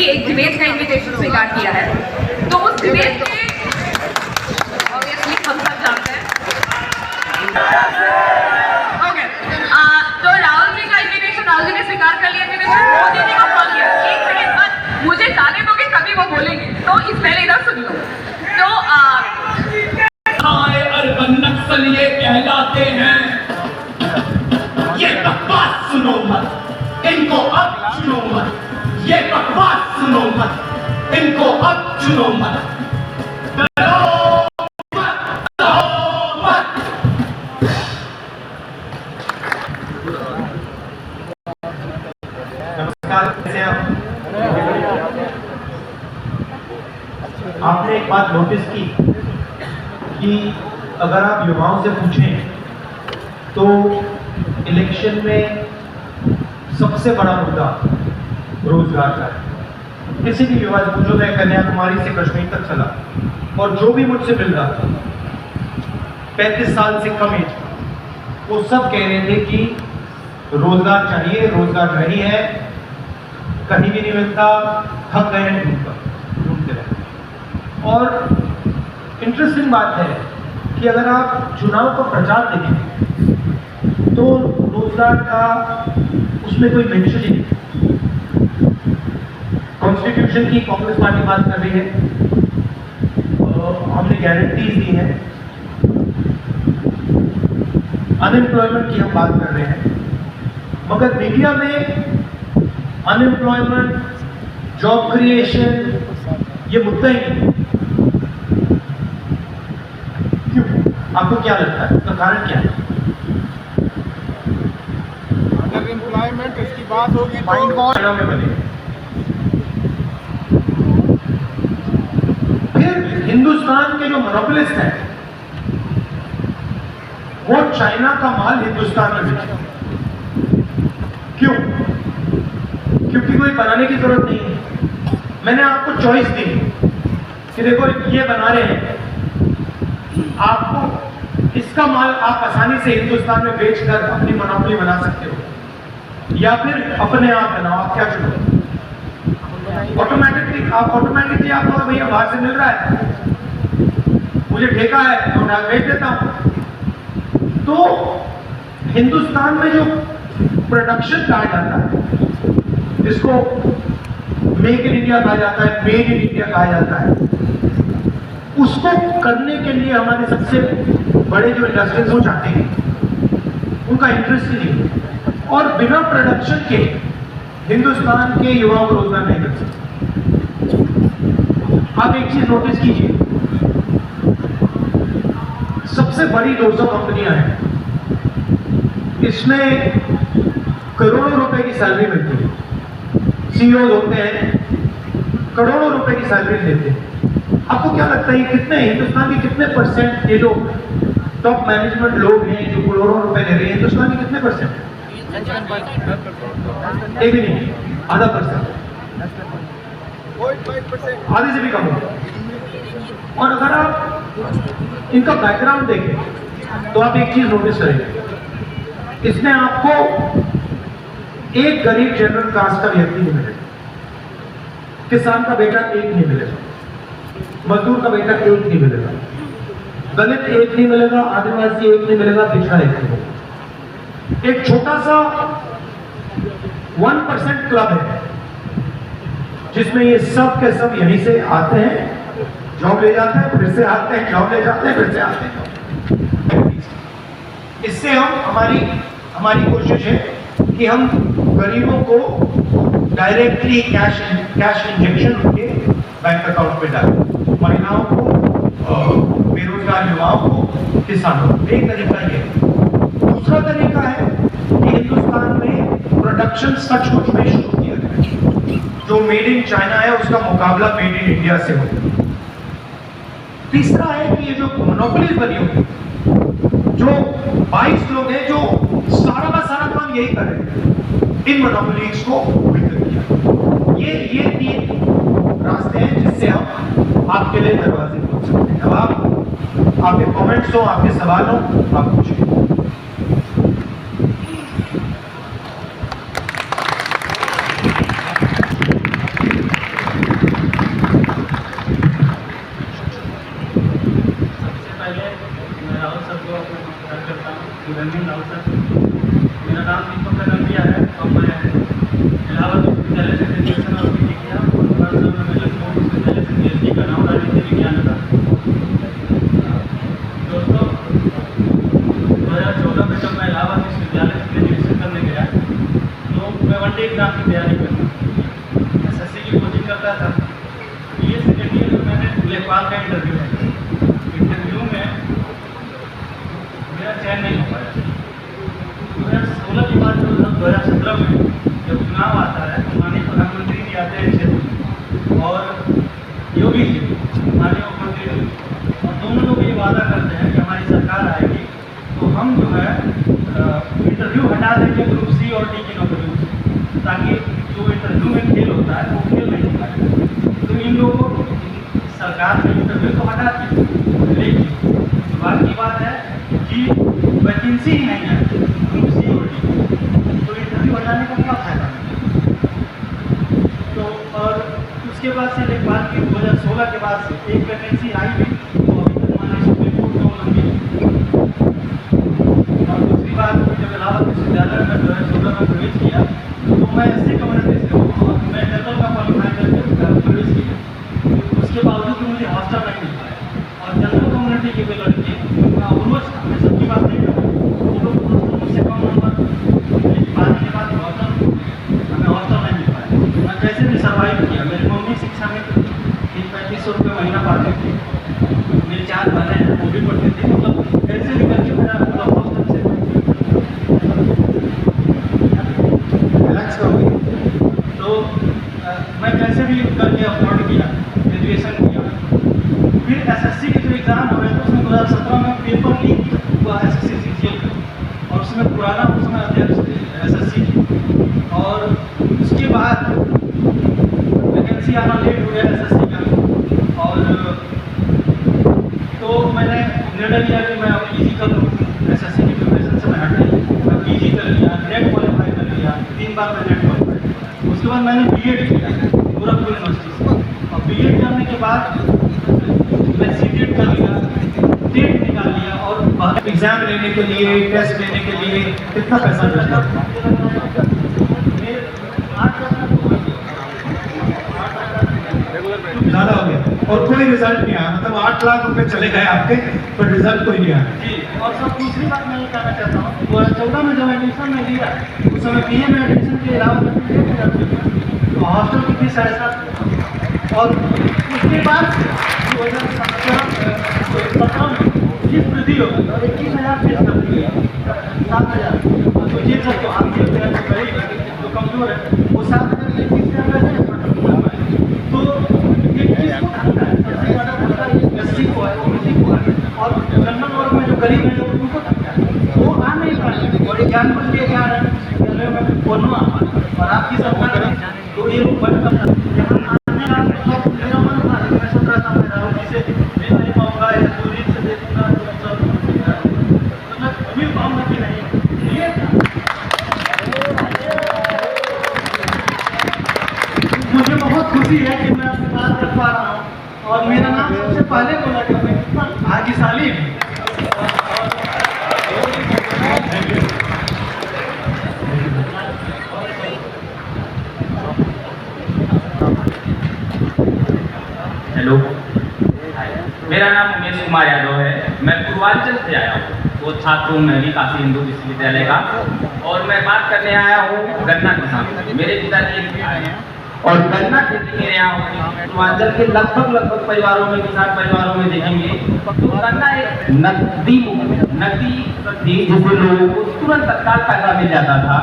एक डिबेट का इन्विटेशन स्वीकार किया है, तो उस डिबेट में ऑब्वियसली हम सब जानते हैं। ओके, तो राहुल जी का इन्विटेशन राहुल जी ने स्वीकार कर लिया, इन्विटेशन मोदी जी को कॉल किया। एक सेकंड बाद मुझे जाने दोगे तभी वो बोलेंगे, तो इस पहले इधर सुन लो। तो अर्बन नक्सल ये कहलाते हैं, ये बकवास सुनो मत, इनको अब चुनो मत, ये बकवास सुनो मत, इनको अब चुनो मत, नमस्कार, कैसे आप? आपने एक बात नोटिस की कि अगर आप युवाओं से पूछें तो इलेक्शन में सबसे बड़ा मुद्दा रोजगार का है। किसी भी युवा से पूछो, मैं कन्याकुमारी से कश्मीर तक चला और जो भी मुझसे मिल रहा था 35 साल से कम एज, वो सब कह रहे थे कि रोजगार चाहिए, रोजगार नहीं है, कहीं भी नहीं मिलता, थक गए हैं ढूंढते रहे। और इंटरेस्टिंग बात है कि अगर आप चुनाव का प्रचार देखें तो रोजगार का उसमें कोई मेंशन ही नहीं। कॉन्स्टिट्यूशन की कांग्रेस पार्टी बात कर रही है, हमने गारंटीज दी हैं, अनएम्प्लॉयमेंट की हम बात कर रहे हैं, मगर मीडिया में अनएम्प्लॉयमेंट, जॉब क्रिएशन ये मुद्दा ही नहीं। क्यों? आपको क्या लगता है उसका कारण क्या है? अगर एम्प्लॉयमेंट इसकी बात होगी माइंड कौन में बने? फिर हिंदुस्तान के जो मोनोपोलिस्ट हैं वो चाइना का माल हिंदुस्तान में बेचे। क्यों? क्योंकि कोई बनाने की जरूरत नहीं है। मैंने आपको चॉइस दी कि देखो ये बना रहे हैं, आपको इसका माल आप आसानी से हिंदुस्तान में बेचकर अपनी मोनोपोली बना सकते हो, या फिर अपने आप बनाओ। आप क्या चुनो? ऑटोमेटिकली आप बोलो भैया बाहर से मिल रहा है, मुझे ठेका है तो मैं बेच देता हूं। तो हिंदुस्तान में जो प्रोडक्शन कहा जाता है, जिसको मेक इन इंडिया कहा जाता है, मेड इन इंडिया कहा जाता है, उसको करने के लिए हमारे सबसे बड़े जो इंडस्ट्रीज वो चाहते हैं, उनका इंटरेस्ट ही नहीं। और बिना प्रोडक्शन के हिंदुस्तान के युवाओं को रोजगार नहीं मिल सकता। आप एक चीज नोटिस कीजिए, सबसे बड़ी 200 कंपनियां हैं, इसमें करोड़ों रुपए की सैलरी मिलती है। सीईओ होते हैं, करोड़ों रुपए की सैलरी लेते हैं। आपको क्या लगता है कितने हिंदुस्तान के कितने परसेंट ये जो टॉप मैनेजमेंट लोग हैं जो करोड़ों रुपए ले रहे हैं, हिंदुस्तान के कितने परसेंट? एक भी नहीं, आधा परसेंट, आधे से भी कम होगा। और अगर आप इनका बैकग्राउंड देखें तो आप एक चीज नोटिस करेंगे, इसमें आपको एक गरीब जनरल कास्ट का व्यक्ति नहीं मिलेगा, किसान का बेटा एक नहीं मिलेगा, मजदूर का बेटा एक नहीं मिलेगा, दलित एक नहीं मिलेगा, आदिवासी एक नहीं मिलेगा, पिछड़ा एक नहीं मिलेगा। एक छोटा सा 1% क्लब है जिसमें ये सब के सब यहीं से आते हैं, जॉब ले जाते हैं, फिर से आते हैं, जॉब ले जाते हैं, फिर से आते हैं। इससे हमारी कोशिश है कि हम गरीबों को डायरेक्टली कैश इंजेक्शन उनके बैंक अकाउंट में डालें, महिलाओं को, बेरोजगार युवाओं को, किसानों को। एक तरीका ये है। दूसरा तरीका है कि हिंदुस्तान में प्रोडक्शन सचमुच में शुरू किया जाए, जो मेड इन चाइना है उसका मुकाबला मेड इन इंडिया से हो। तीसरा है कि ये जो मोनोपोलीज बनी हुई, जो 22 लोग हैं जो सारा का सारा काम यही कर रहे हैं, इन मोनोपोलीज को विकसित किया। ये 3 रास्ते हैं जिससे हम आपके लिए दरवाजे खोल सकते हैं। अब आपके कमेंट्स हो, आपके सवाल हो, आप पूछिए। लेखपाल का इंटरव्यू है। इंटरव्यू में मेरा चयन नहीं हो पाया। 2016 के बाद 2017 में जब चुनाव आता है तो माननीय प्रधानमंत्री जी आते हैं क्षेत्र में और योगी जी माननीय मुख्यमंत्री जी, और दोनों लोग ये वादा करते हैं कि हमारी सरकार आएगी तो हम जो है इंटरव्यू हटा देंगे ग्रुप सी और डी की नौकरियों से, ताकि जो इंटरव्यू में खेल होता है वो खेल नहीं होता। तो इन लोगों को सरकार ने इंटरव्यू तो हटा दी, लेकिन बात की बात है कि वैकेंसी ही नहीं है ग्रुप सी और डी, तो इंटरव्यू हटाने का क्या फायदा। तो और उसके बाद से लेखपाल की 2016 के बाद से एक वैकेंसी आई भी तो अभी तक माननीय सुप्रीम कोर्ट में उल्लंघन। और दूसरी बात, जब इलाहाबाद विश्वविद्यालय में 2014 में प्रवेश किया तो मैं एससी कम्युनिटी से हूँ और मैं जनरल का क्वालिफाई करके प्रवेश किया। उसके बावजूद भी मुझे हॉस्टल नहीं मिल पाया और जनरल कम्युनिटी के भी लड़के अवरोज था, मैं सबकी बात नहीं करता, वो लोग हॉस्टल मुझसे कम नंबर पाने के बाद हॉस्टल हमें हॉस्टल नहीं मिल पाया। मैं कैसे भी सर्वाइव किया। मेरी मम्मी शिक्षा में 3500 रुपये महीना पाती थी, मेरी 4 बहनें हैं वो भी पढ़ती थी, मतलब कैसे भी करके मेरा मतलब हॉस्टल से रिलैक्स हो गई। तो मैं कैसे भी करके अफोर्ड किया, ग्रेजुएशन किया। फिर एसएससी के जो एग्ज़ाम हुए तो उसमें 2017 में पेपर लीक हुआ एसएससी सीजीएल का, और उसमें पुराना उसमें अध्यक्ष थे एसएससी की, और उसके बाद वैकेंसी आना लेट हो गया एसएससी का। और तो मैंने निर्णय लिया कि मैं अब पीजी कर लूँ, एसएससी की प्रिपरेशन से मैं हट गई, मैं पीजी कर लिया, नेट क्वालिफाई कर लिया, 3 बार मैं नेट क्वालिफाई। उसके बाद मैंने बीएड किया गोरखपुर यूनिवर्सिटी से, और बीएड करने के बाद मैं सीटेट कर लिया, टेट निकाल लिया, और एग्जाम लेने के लिए, टेस्ट लेने के लिए कितना पैसा लगता है? ज़्यादा हो गया और कोई रिजल्ट नहीं आया, मतलब 8 लाख रुपए चले गए आपके, पर रिजल्ट कोई नहीं आया। जी, और सब दूसरी बात मैं ये कहना चाहता हूँ, 2014 में जब एडमिशन में लिया उस समय बीए में एडमिशन के अलावा तो हॉस्टल की फीस 7.5, और उसके बाद 2017 में फीस वृद्धि हो गई और 21,000 फीस कर दी, 7,000। तो ये सब तो आप देखते हैं जो गरीब जो कमजोर है वो 7,000 की फीस कर रहे हैं। तो ये किसको खाता है? सबसे बड़ा खाता एससी को है, ओबीसी को है, और जनरल वर्ग में जो गरीब है उनको खाता है, वो आ नहीं पाए। और ज्ञान बन के क्या है विद्यालयों में बोलना, और आपकी सरकार है तो ये लोग बंद करना। यहाँ आने वाले तो मेरा मन था, मैं सोच रहा था मैं राहुल जी से मिल नहीं पाऊंगा या दूरी से देखूंगा तो मैं मिल पाऊंगा कि नहीं, ये मुझे बहुत खुशी है कि मैं आपसे बात कर पा रहा हूँ, और मेरा नाम सबसे पहले बोला कि मैं कितना भाग्यशाली हूँ। हेलो, मेरा नाम उमेश कुमार यादव है। मैं पूर्वांचल से आया हूँ, वो छात्र हूँ मैं भी काशी हिंदू विश्वविद्यालय का, और मैं बात करने आया हूँ गन्ना किसान। मेरे पिताजी आए हैं और गन्ना खेती मेरे यहाँ पूर्वांचल के लगभग परिवारों में, किसान परिवारों में देखेंगे तो गन्ना एक नकदी थी जिससे लोगों को तुरंत तत्काल फायदा मिल जाता था।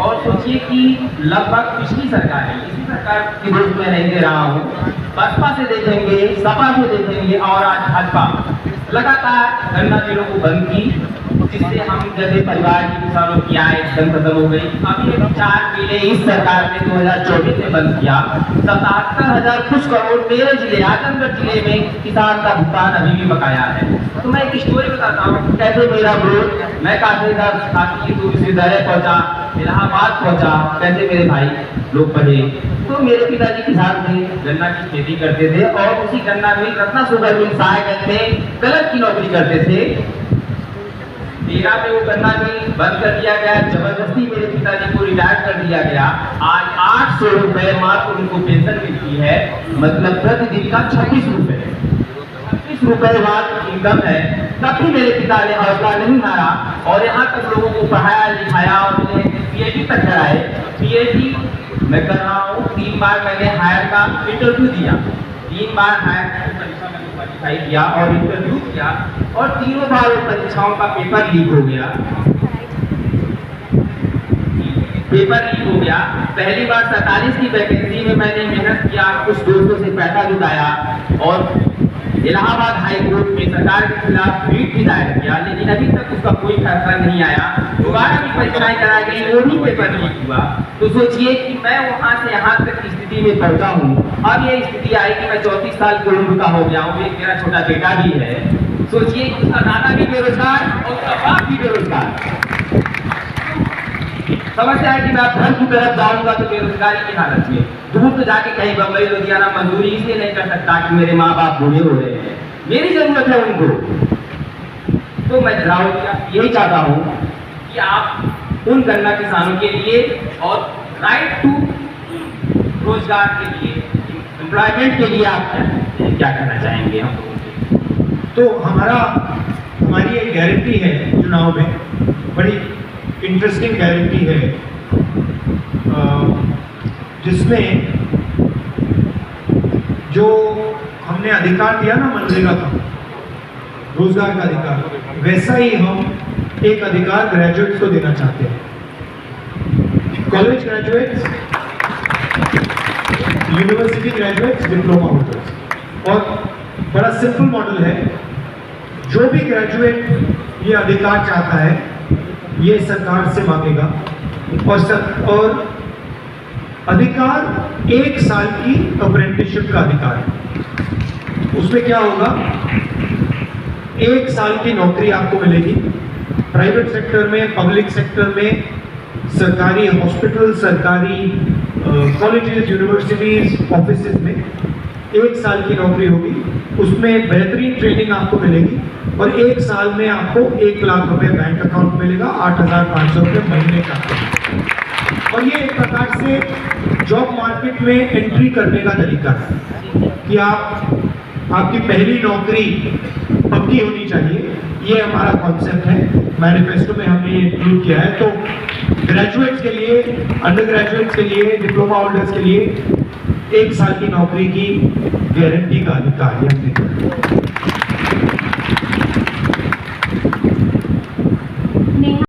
और सोचिए कि लगभग पिछली सरकार है, इसी सरकार की देश में नहीं दे रहा हूँ, बसपा से देखेंगे, सपा से देखेंगे, और आज भाजपा लगातार गन्ना मिलों को बंद की, जिससे हम जैसे परिवार के किसानों की आय एकदम खत्म हो गई। अभी 4 मिले इस सरकार ने 2024 में बंद किया। 77,000 कुछ करोड़ मेरे जिले आजमगढ़ जिले में किसान का भुगतान अभी भी बकाया है। तो मैं एक स्टोरी बताता हूँ कैसे मेरा ग्रोथ, मैं काशी हिंदू विश्वविद्यालय पहुंचा, इलाहाबाद पहुंचा, कैसे मेरे भाई लोग पढ़े। तो मेरे पिताजी किसान थे, गन्ना की खेती करते थे, और उसी गन्ना मिल रत्ना शुगर मिल सहायक में कलर की नौकरी करते थे। 13 में वो गन्ना मिल बंद कर दिया गया, जबरदस्ती मेरे पिताजी को रिटायर कर दिया गया। आज 800 रुपए मात्र उनको पेंशन मिलती है, मतलब प्रतिदिन का 26 रुपए, 26 रुपए बाद इनकम है। तब भी मेरे पिता ने हौसला नहीं हारा और यहाँ तक लोगों को पढ़ाया लिखाया और उन्हें पीएचडी तक कराए। पीएचडी मैं कर रहा हूँ, 3 बार मैंने हायर का इंटरव्यू दिया, 3 बार हायर परीक्षा में क्वालिफाई किया और इंटरव्यू किया और तीनों बार वो परीक्षाओं का पेपर लीक हो गया। पहली बार 47 की वैकेंसी में मैंने मेहनत किया, कुछ दोस्तों से पैसा जुटाया और इलाहाबाद हाई कोर्ट में सरकार के खिलाफ रीट भी दायर किया, लेकिन अभी तक उसका कोई फैसला नहीं आया। दोबारा भी परीक्षाएं कराई गई, वो भी पेपर लीक हुआ। तो सोचिए कि मैं वहां से यहाँ तक की स्थिति में पहुंचा हूँ। अब ये स्थिति आई कि मैं 34 साल की उम्र का हो गया हूँ, एक मेरा छोटा बेटा भी है। सोचिए कि उसका दादा भी बेरोजगार और उसका बाप भी बेरोजगार। समस्या है कि मैं घर की तरफ जाऊंगा तो बेरोजगारी की हालत में, दूर तो जाके कहीं बम्बई लुधियाना मजदूरी इसलिए नहीं कर सकता कि मेरे माँ बाप बूढ़े हो रहे हैं, मेरी जरूरत है उनको। तो मैं यही चाहता हूँ कि आप उन गन्ना किसानों के लिए और राइट टू रोजगार के लिए, एम्प्लॉयमेंट के लिए आप क्या करना चाहेंगे हम लोगों को? तो हमारी एक गारंटी है चुनाव में, बड़ी इंटरेस्टिंग गारंटी है, जिसमें जो हमने अधिकार दिया ना मनरेगा का, रोजगार का अधिकार, वैसा ही हम एक अधिकार ग्रेजुएट्स को देना चाहते हैं। College graduates, university graduates, diploma holders. और बड़ा सिंपल मॉडल है, जो भी ग्रेजुएट ये अधिकार चाहता है ये सरकार से मांगेगा और अधिकार 1 साल की अप्रेंटिसशिप का अधिकार है। उसमें क्या होगा, 1 साल की नौकरी आपको मिलेगी प्राइवेट सेक्टर में, पब्लिक सेक्टर में, सरकारी हॉस्पिटल, सरकारी कॉलेजेस, यूनिवर्सिटीज, ऑफिसेज में 1 साल की नौकरी होगी। उसमें बेहतरीन ट्रेनिंग आपको मिलेगी और 1 साल में आपको 1 लाख रुपए बैंक अकाउंट मिलेगा, 8,500 रुपये महीने का। और ये एक प्रकार से जॉब मार्केट में एंट्री करने का तरीका है कि आपकी पहली नौकरी पक्की होनी चाहिए। ये हमारा कॉन्सेप्ट है, मैनिफेस्टो में हमने ये इंक्लूड किया है। तो ग्रेजुएट्स के लिए, अंडर ग्रेजुएट्स के लिए, डिप्लोमा होल्डर्स के लिए 1 साल की नौकरी की गारंटी का अधिकार है।